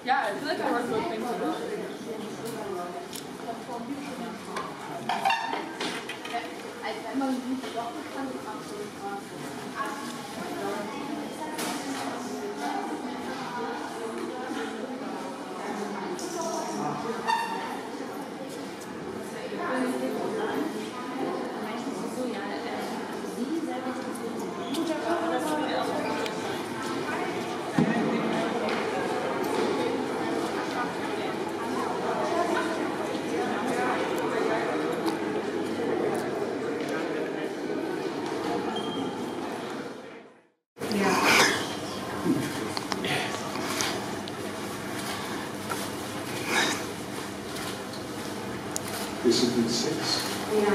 Yeah, I feel like I work with things a lot. Discipline 6. Yeah.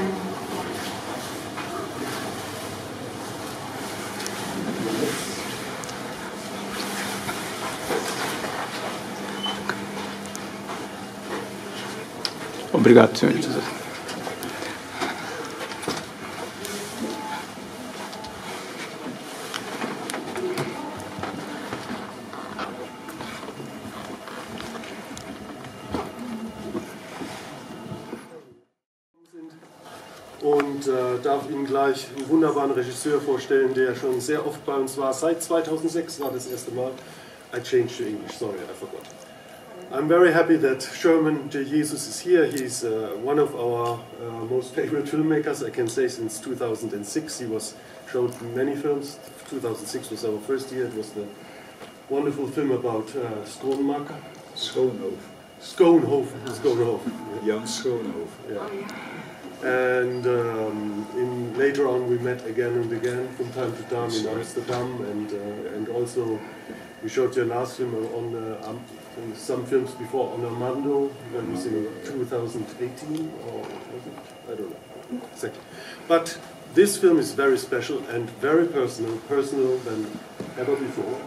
Obrigado, Sr. Jesus. Und darf Ihnen gleich einen wunderbaren Regisseur vorstellen, der schon sehr oft bei uns war. Seit 2006 war das erste Mal. I changed to English, sorry, I forgot. I'm very happy that Sherman de Jesus is here. He's one of our most favorite filmmakers, I can say, since 2006. He was showed many films. 2006 was our first year. It was the wonderful film about Schoonmaker. Schoonhoven. Schoonhoven. Schoonhoven. Jan Schoonhoven. Yeah. And later on we met again and again from time to time in Amsterdam, and also we showed your last film on some films before on Armando. That was in 2018 or was it? I don't know exactly. But this film is very special and very personal than ever before,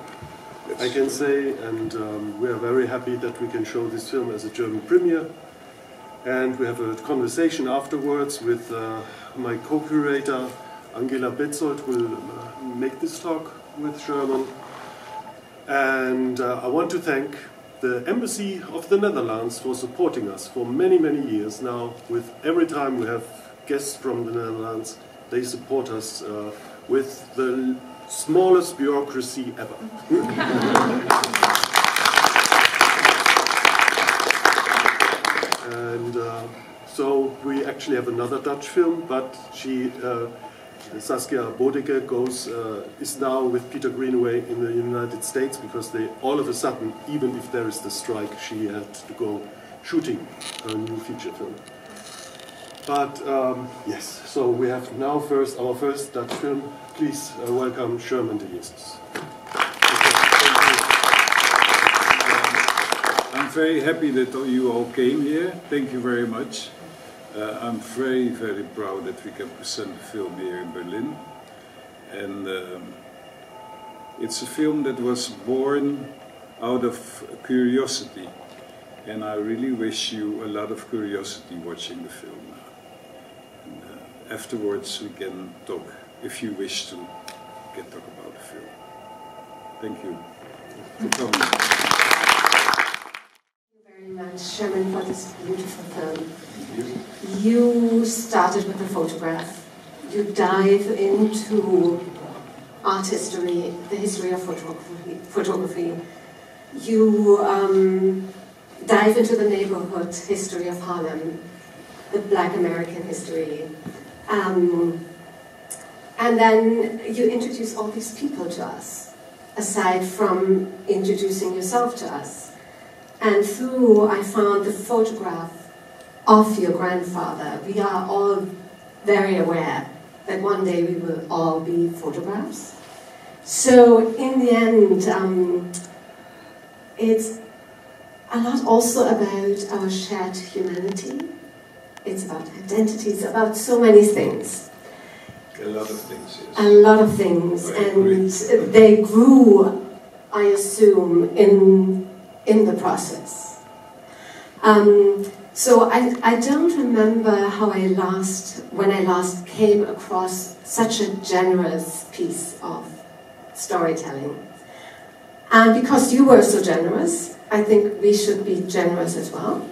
I can say, and we are very happy that we can show this film as a German premiere. And we have a conversation afterwards with my co-curator, Angela Betzold, will make this talk with Sherman. And I want to thank the Embassy of the Netherlands for supporting us for many, many years now. With every time we have guests from the Netherlands, they support us with the smallest bureaucracy ever. And so we actually have another Dutch film, but Saskia Bodeke is now with Peter Greenaway in the United States because they all of a sudden, even if there is the strike, she had to go shooting her new feature film. But yes, so we have now our first Dutch film. Please welcome Sherman de Jesus. I'm very happy that you all came here. Thank you very much. I'm very, very proud that we can present the film here in Berlin. And it's a film that was born out of curiosity. And I really wish you a lot of curiosity watching the film now. And afterwards we can talk, if you wish to, we can talk about the film. Thank you for coming. Very much, Sherman, for this beautiful film. You started with a photograph. You dive into art history, the history of photography. You dive into the neighborhood history of Harlem, the Black American history. And then you introduce all these people to us, aside from introducing yourself to us. And through, I found the photograph of your grandfather. We are all very aware that one day we will all be photographs. So in the end, it's a lot also about our shared humanity. It's about identity, it's about so many things. A lot of things, yes. A lot of things, and they grew, I assume, in the process. So I don't remember how when I last came across such a generous piece of storytelling. And because you were so generous, I think we should be generous as well.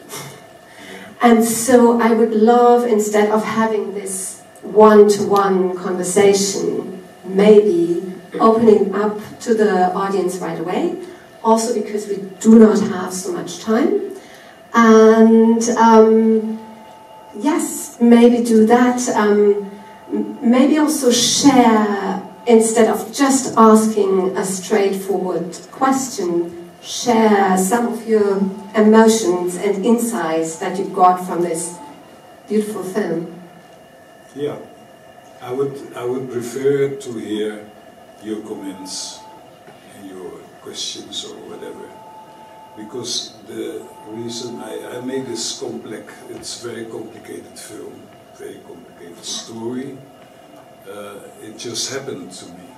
And so I would love, instead of having this one-to-one conversation, maybe opening up to the audience right away, also because we do not have so much time. And yes, maybe do that. Maybe also share, instead of just asking a straightforward question, share some of your emotions and insights that you got from this beautiful film. Yeah, I would prefer to hear your comments and your questions or whatever, because the reason I made this complex, it's very complicated film, very complicated story. It just happened to me.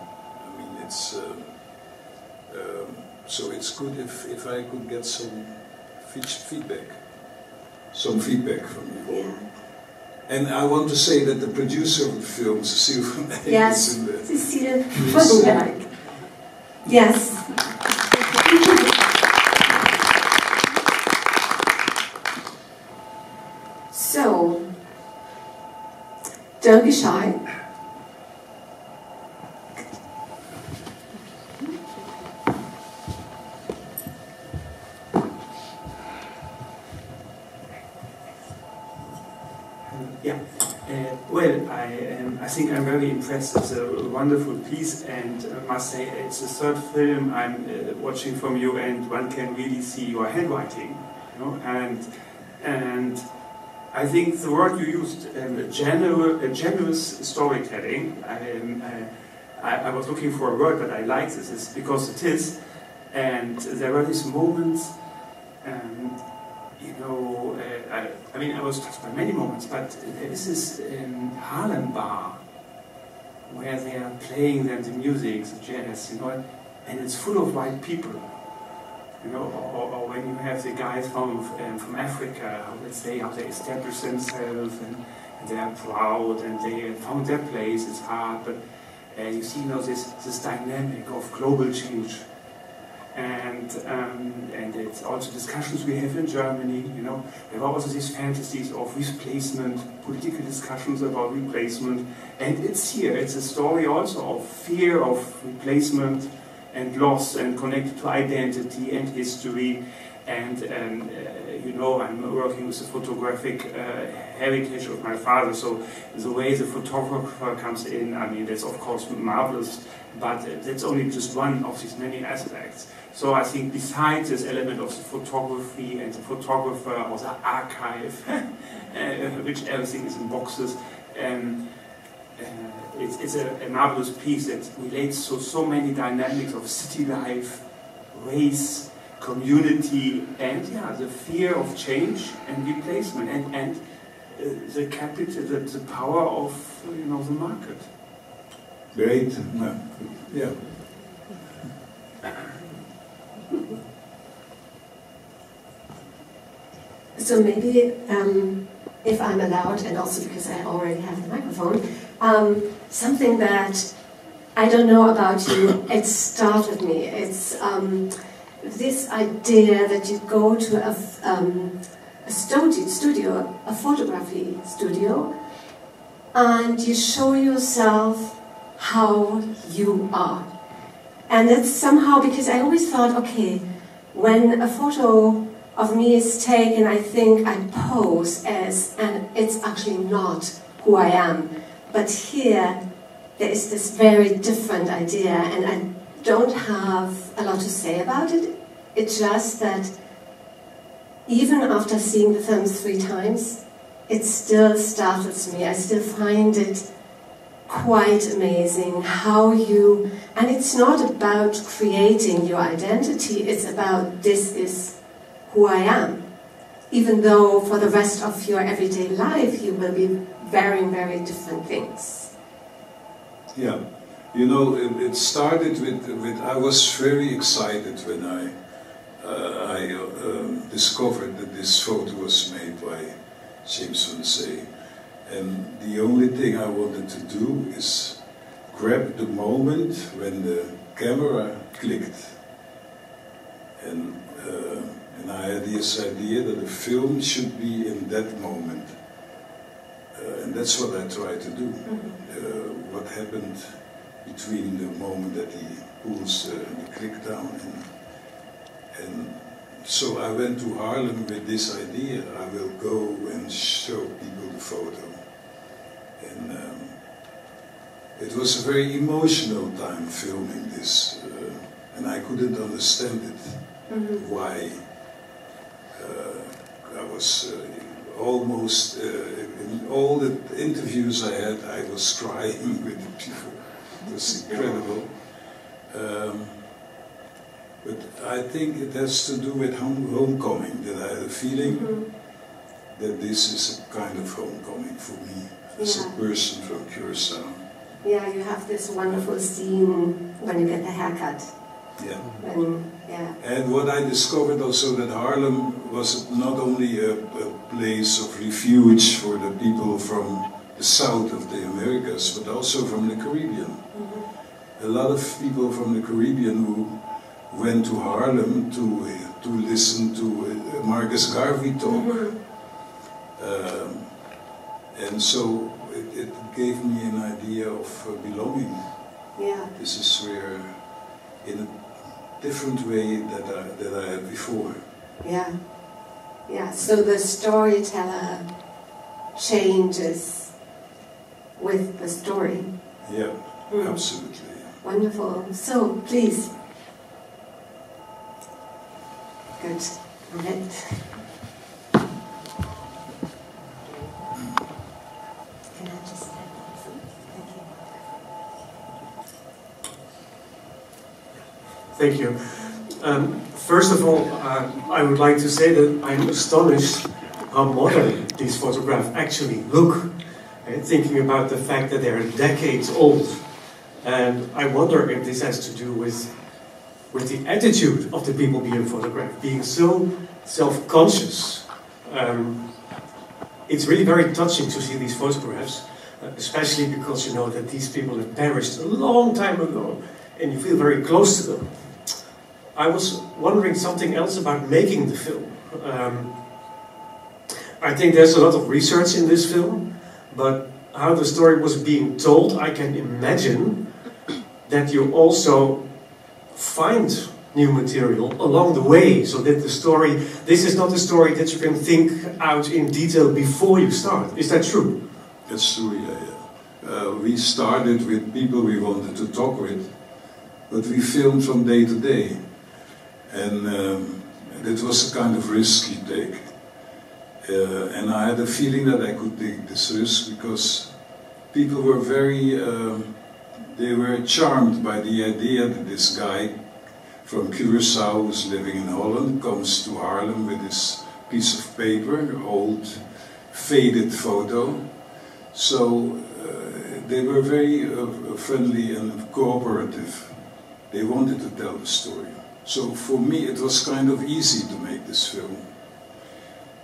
I mean, it's so it's good if I could get some feedback from you. Yeah. And I want to say that the producer of the film, Cecile van Eyck, Yes, is in the... Cecile van Eyck. Yes. So, don't be shy. Yeah, well, I think I'm very impressed. It's a wonderful piece, and I must say it's the third film I'm watching from you, and one can really see your handwriting, you know. And I think the word you used, generous storytelling. I was looking for a word, but I like this. It's because it is, and there are these moments. You know, I mean, I was touched by many moments, but there is this Harlem bar where they are playing the music, the jazz, you know, and it's full of white people, you know, or when you have the guys from Africa, how they establish themselves and they are proud and they found their place. It's hard, but you see, you know, this dynamic of global change. And it's also discussions we have in Germany, you know. There are also these fantasies of replacement, political discussions about replacement, and it's here. It's a story also of fear of replacement and loss, and connected to identity and history. And you know, I'm working with the photographic heritage of my father, so the way the photographer comes in, I mean, that's of course marvelous, but that's only just one of these many aspects. So I think besides this element of the photography and the photographer or the archive, which everything is in boxes, it's a marvelous piece that relates to so many dynamics of city life, race, community, and yeah, the fear of change and replacement, and the capital, the power of, you know, the market. Great. Yeah. So maybe, if I'm allowed, and also because I already have the microphone, something that I don't know about you, it startled me. It's this idea that you go to a studio, a photography studio, and you show yourself how you are. And it's somehow, because I always thought, okay, when a photo of me is taken, I think I pose as, and it's actually not who I am. But here, there is this very different idea, and I don't have a lot to say about it. It's just that even after seeing the film 3 times, it still startles me. I still find it quite amazing how you, and it's not about creating your identity, it's about this is who I am. Even though for the rest of your everyday life you will be very, very different things. Yeah, you know, it started with I was very excited when I discovered that this photo was made by James van Zee. And the only thing I wanted to do is grab the moment when the camera clicked And I had this idea that the film should be in that moment. And that's what I try to do. What happened between the moment that he pulls the click down and so I went to Haarlem with this idea. I will go and show people the photo. And it was a very emotional time filming this, and I couldn't understand it, why I was almost, in all the interviews I had, I was crying with the people. It was incredible. But I think it has to do with homecoming, that I had a feeling that this is a kind of homecoming for me, as a person from Curaçao. Yeah, you have this wonderful scene when you get the haircut. Yeah. Yeah. And what I discovered also that Haarlem was not only a place of refuge for the people from the south of the Americas, but also from the Caribbean. A lot of people from the Caribbean who went to Haarlem to listen to Marcus Garvey talk. And so it gave me an idea of belonging. Yeah. This is where, in a different way that I had before. Yeah. Yeah. So the storyteller changes with the story. Yeah, absolutely. Wonderful. So, please. Good. Right. Can I just have that? Thank you. Thank you. First of all, I would like to say that I'm astonished how modern these photographs actually look. Thinking about the fact that they're decades old. And I wonder if this has to do with the attitude of the people being photographed, being so self-conscious. It's really very touching to see these photographs, especially because you know that these people have perished a long time ago, and you feel very close to them. I was wondering something else about making the film. I think there's a lot of research in this film, but how the story was being told, I can imagine that you also find new material along the way, so that the story, this is not a story that you can think out in detail before you start. Is that true? That's true, yeah. We started with people we wanted to talk with, but we filmed from day to day. And it was a kind of risky take. And I had a feeling that I could take this risk because people were very, they were charmed by the idea that this guy from Curaçao, who's living in Holland, comes to Haarlem with this piece of paper, an old, faded photo. So they were very friendly and cooperative. They wanted to tell the story. So for me it was kind of easy to make this film.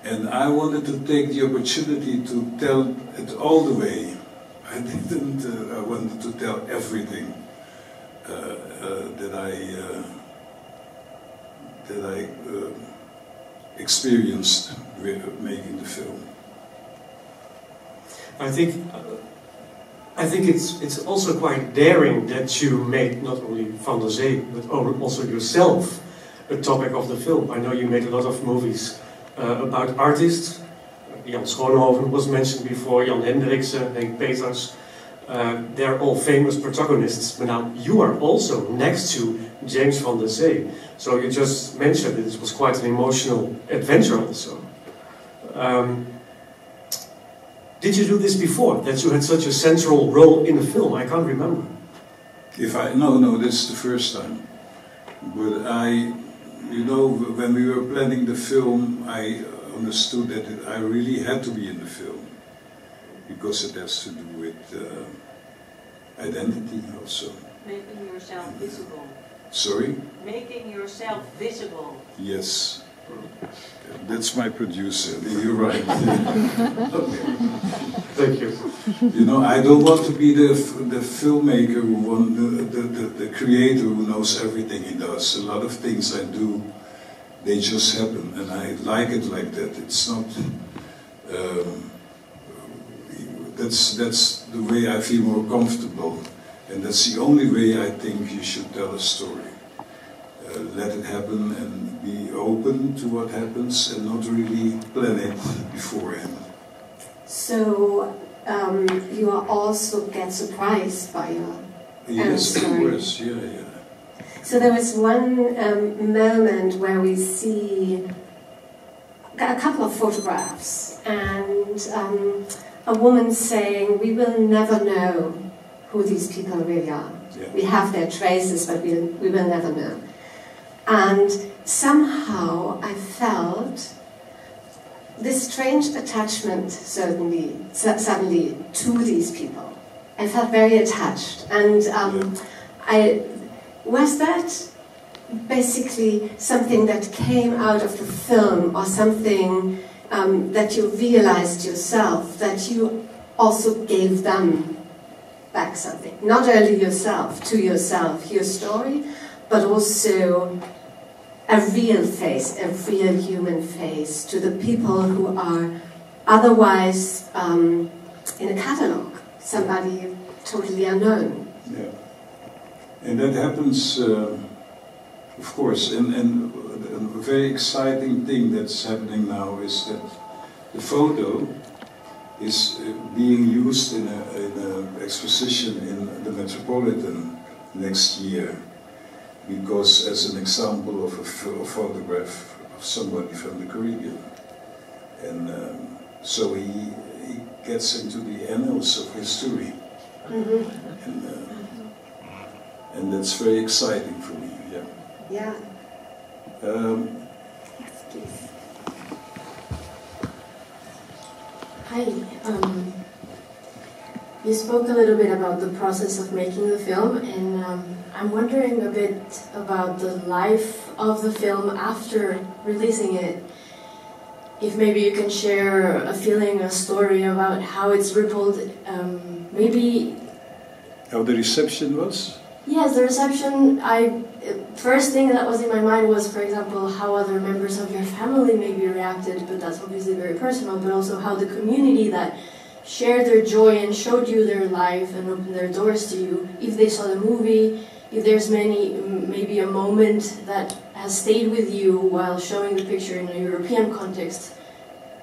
And I wanted to take the opportunity to tell it all the way. I didn't, I wanted to tell everything that I experienced with making the film. I think it's also quite daring that you made not only Van der Zee, but also yourself a topic of the film. I know you made a lot of movies about artists. Jan Schoonhoven was mentioned before, Jan Hendriksen, Henk Peters. They're all famous protagonists, but now you are also next to James Van der Zee. So you just mentioned that this was quite an emotional adventure also. Did you do this before, that you had such a central role in the film? I can't remember. No, this is the first time. But you know, when we were planning the film, I understood that I really had to be in the film. Because it has to do with identity also. Making yourself visible. Sorry? Making yourself visible. Yes. That's my producer, you're right. Okay. Thank you. You know, I don't want to be the filmmaker, the creator who knows everything he does. A lot of things I do they just happen, and I like it like that. It's not. That's the way I feel more comfortable, and that's the only way I think you should tell a story. Let it happen and be open to what happens, and not really plan it beforehand. So you are also get surprised by your Yes, of story. course, yeah. So there was one moment where we see a couple of photographs and a woman saying, "We will never know who these people really are. Yeah. We have their traces, but we will never know." And somehow I felt this strange attachment suddenly to these people. I felt very attached, and was that basically something that came out of the film, or something that you realized yourself, that you also gave them back something? Not only yourself, to yourself, your story, but also a real face, a real human face to the people who are otherwise in a catalogue, somebody totally unknown. Yeah. And that happens, of course, and a very exciting thing that's happening now is that the photo is being used in an exposition in the Metropolitan next year, because as an example of a photograph of somebody from the Caribbean. And so he gets into the annals of history. Mm-hmm. And that's very exciting for me, yeah. Yeah. Yes, please. Hi. You spoke a little bit about the process of making the film, and I'm wondering a bit about the life of the film after releasing it. If maybe you can share a feeling, a story about how it's rippled, maybe... How the reception was? Yes, the reception, first thing that was in my mind was, for example, how other members of your family maybe reacted, but that's obviously very personal, but also how the community that shared their joy and showed you their life and opened their doors to you, if they saw the movie, if there's maybe a moment that has stayed with you while showing the picture in a European context,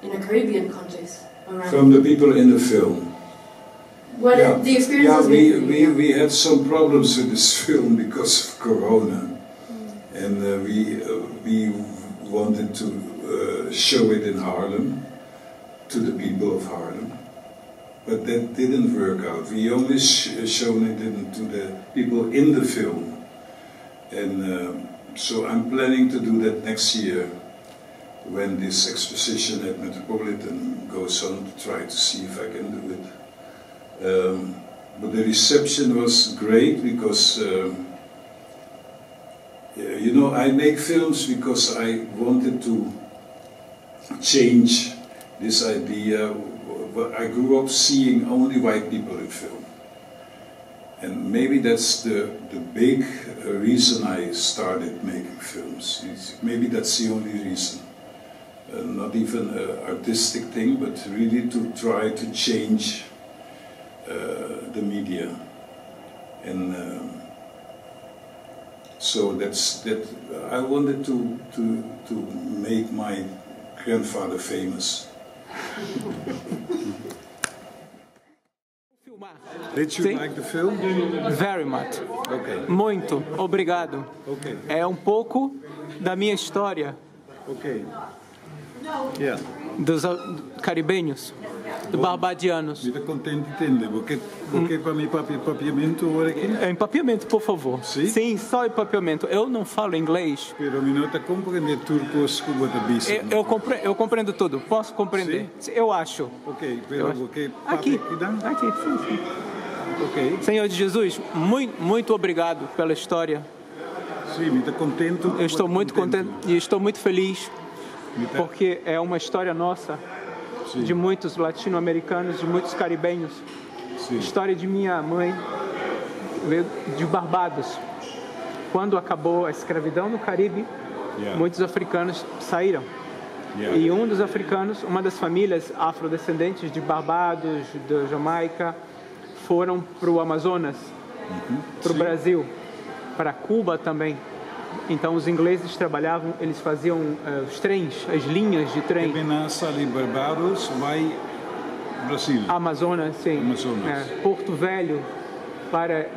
in a Caribbean context. Around. From the people in the film. What the experience we had some problems with this film because of Corona, and we wanted to show it in Haarlem to the people of Haarlem, but that didn't work out. We only shown it to the people in the film, and so I'm planning to do that next year when this exposition at Metropolitan goes on, to try to see if I can do it. But the reception was great because, you know, I make films because I wanted to change this idea. I grew up seeing only white people in film. And maybe that's the big reason I started making films. Maybe that's the only reason. Not even an artistic thing, but really to try to change the media, and so that I wanted to make my grandfather famous. Did you like the film? Very much. Okay. Muito. Obrigado. Okay. É pouco da minha história. Okay. Yeah. Dos caribenhos, dos barbadianos. Estou contente de entender, porque para mim papiamento agora aqui? É empapiamento, por favor. Sim? Sim, só empapiamento. Eu não falo inglês. Pero mi nota compreender turco como da bisa. Eu compreendo tudo. Posso compreender? Sim? Eu acho. Ok, pero porque Aqui, sim. Ok. Senhor de Jesus, muito obrigado pela história. Sim, me está contente. Eu estou muito contente e estou muito feliz. Porque é uma história nossa, sim, de muitos latino-americanos, de muitos caribenhos. Sim. História de minha mãe, veio de Barbados. Quando acabou a escravidão no Caribe, muitos africanos saíram. E um dos africanos, uma das famílias afrodescendentes de Barbados, da Jamaica, foram para o Amazonas, para o Brasil, para Cuba também. Então os ingleses trabalhavam, eles faziam os trens, as linhas de trem. Ali Barbados, vai Brasil. Amazonas, sim. Amazonas. Porto Velho para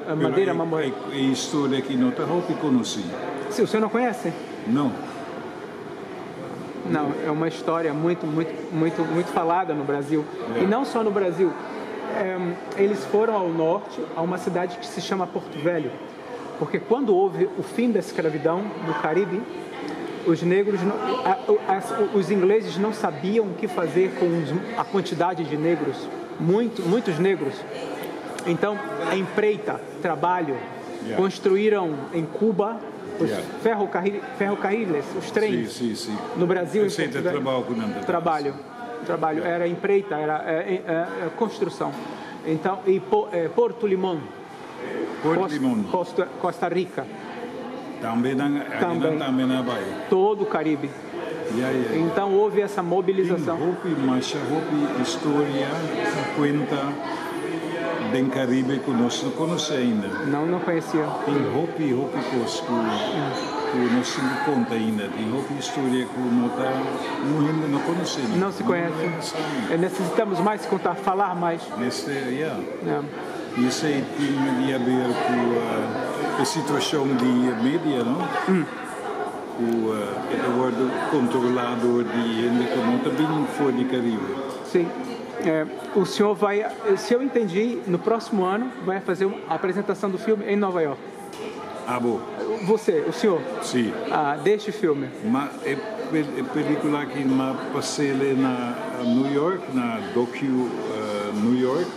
a Madeira Mamoré. E história que não conheci. Se o senhor não conhece? Não. Não, é uma história muito falada no Brasil. E não só no Brasil. Eles foram ao norte, a uma cidade que se chama Porto Velho. Porque quando houve o fim da escravidão no Caribe, os negros, os ingleses não sabiam o que fazer com a quantidade de negros, muitos negros. Então, a empreita, trabalho, construíram em Cuba os ferrocarriles, os trens. Sim. No Brasil, trabalho, era empreita, era construção. Então, e Porto Limão, Costa Rica. Também na Bahia. Todo o Caribe. Então houve essa mobilização. Mas a história conta do Caribe que nós não conhecemos ainda. Não conhecia. Tem coisas que nós não conta ainda. Tem história que não conhecemos. Não se conhece. Necessitamos mais contar, falar mais. Isso aí tem a ver com a situação de mídia, não? O Eduardo controlador de gente que não está bem fora do Caribe. Sim. O senhor vai, se eu entendi, no próximo ano vai fazer uma apresentação do filme em Nova York. Bom. Você, o senhor? Sim. Deste filme. Mas é película que passei na New York, na Doku New York.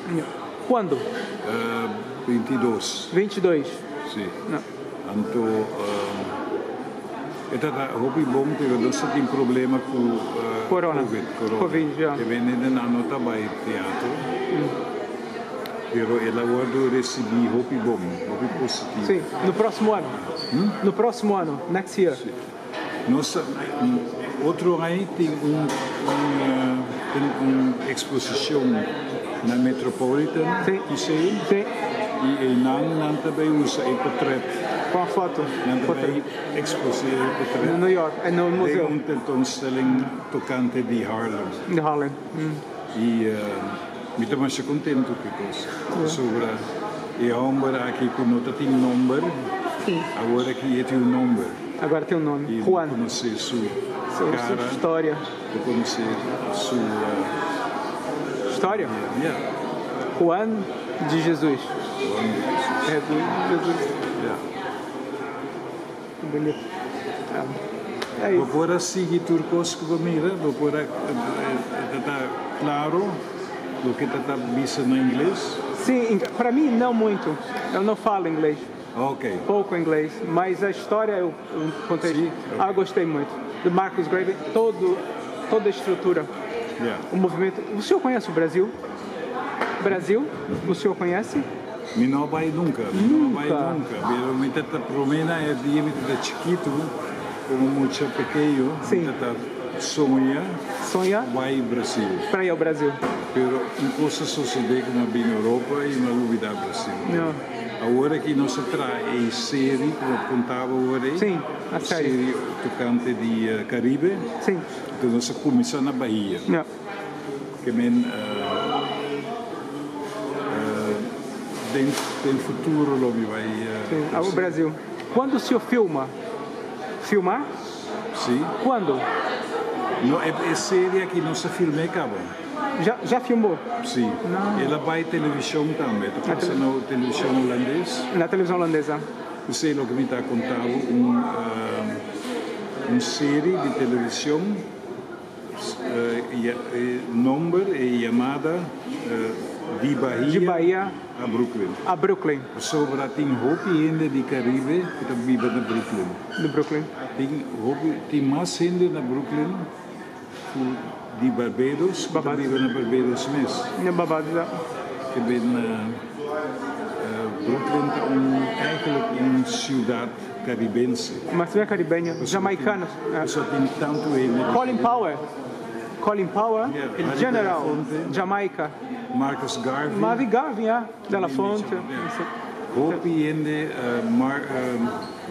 Quando? 22. 22. Sim. Então, é hobby bom, porque nós temos problema com Corona. Covid, já. Que vem ainda não trabalha teatro. Mas ela vai receber hobby bom, hobby positivo. Sim, no próximo ano. No próximo ano, next year. Sim. Nossa, outro ano tem uma exposição na Metropolitan, Sim. E não também usa o portrait. Com a foto. Não também exposição portrait. No New York, no museu. Tem tentoonstelling tocante de Harlem. De Harlem. E me estou mais contente com isso. Sobre a homem aqui que não tem nome, agora aqui tem nome. Agora tem um nome. E Juan. Conhecer sua cara. História. Conhecer sua história. Juan de Jesus. Jesus. Bonito. É isso. Vou seguir turcos que mira, vou está claro do que está visto no inglês. Sim, para mim não muito. Eu não falo inglês. Ok. Pouco inglês, mas a história eu contei. Sim, okay. Gostei muito. Do Marcus Graven, toda a estrutura. O movimento. O senhor conhece o Brasil? Brasil? O senhor conhece? Não vai nunca. Não vai nunca. Mas a promena é de chiquito, como muito pequeno. Sim. Sonha. Vai ao Brasil. Para ir ao Brasil. Pero coisa sucede que não vem na Europa e não vai ao Brasil. Não. Agora que nós traz a série, como contava agora, sim, a série tocante de Caribe, sim. Então nós começamos na Bahia. Não. Que tem futuro lá vai. O Brasil. Quando o senhor filma? Filmar? Sim. Quando? Não, é série que nós filmamos acaba. Já filmou? Sim. Não. Ela vai à televisão também. Está passando na televisão holandesa. Na televisão holandesa. Eu sei o que me está contando. Uma série de televisão. Nome e chamada de Bahia a Brooklyn. A Brooklyn. Sobre tem roupa ainda de Caribe que vive na Brooklyn. De Brooklyn. Tem mais gente na Brooklyn de Barbados que vive na Barbados mesmo. Na Barbados, que vem na Brooklyn eigenlijk uma cidade caribense. Uma família caribenha, jamaicanos. Eu só tenho tanto ele. Colin Powell, il general, Jamaica. Marcus Garvey. Marvin Garvey, Della Fonte. Hopi ende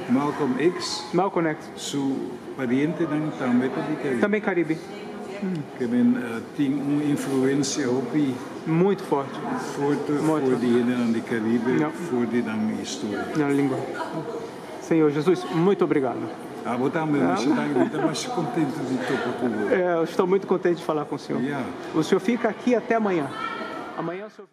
Malcolm X. Malcolm X. Su pariente também Caribe. Também Caribe. Que tem uma influência Hopi muito forte. Forte voor diegenen de Caribe, voor die história. Na língua. Senhor Jesus, muito obrigado. Eu estou muito contente de falar com o senhor. O senhor fica aqui até amanhã. Amanhã o senhor